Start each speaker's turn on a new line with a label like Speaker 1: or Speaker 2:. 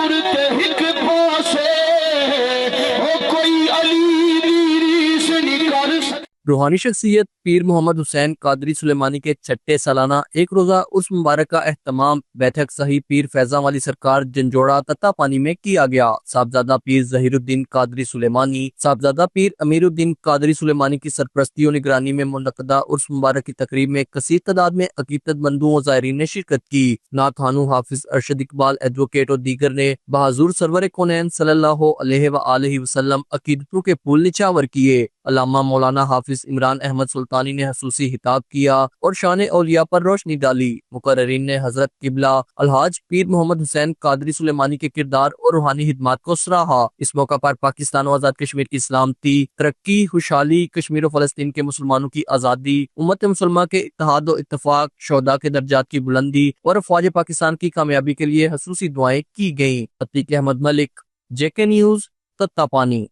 Speaker 1: نور تے ہک پاسے او کوئی علی دی ریس نہیں کر سکتا۔
Speaker 2: روحانی شخصیت پیر محمد حسین قادری سلیمانی کے چھٹے سالانہ ایک روزہ عرس مبارک کا اہتمام بیٹھک صحیح پیر فیضاں والی سرکار جنجوڑا تتا پانی میں کیا گیا۔ صاحبزادہ پیر ظہیر الدین قادری سلیمانی، صاحبزادہ پیر امیر الدین قادری سلیمانی کی سرپرستی و نگرانی میں منعقدہ عرس مبارک کی تقریب میں کثیر تعداد میں عقیدت مندوں و زائرین نے شرکت کی۔ نعت خوانوں حافظ ارشد اقبال ایڈوکیٹ اور دیگر نے بحضور سرور کونین صلی اللہ علیہ وآلہ وسلم عقیدتوں کے پھول نچاور کیے۔ علامہ مولانا حافظ عمران احمد سلطانی نے خصوصی خطاب کیا اور شان اولیاء پر روشنی ڈالی۔ مقررین نے حضرت قبلہ الحاج پیر محمد حسین قادری سلیمانی کے کردار اور روحانی خدمات کو سراہا۔ اس موقع پر پاکستان و آزاد کشمیر کی سلامتی، ترقی، خوشحالی، کشمیر و فلسطین کے مسلمانوں کی آزادی، امت مسلمہ کے اتحاد و اتفاق، شہداء کے درجات کی بلندی اور افواج پاکستان کی کامیابی کے لیے خصوصی دعائیں کی گئیں۔ عتیق احمد ملک، JK نیوز، تتا پانی۔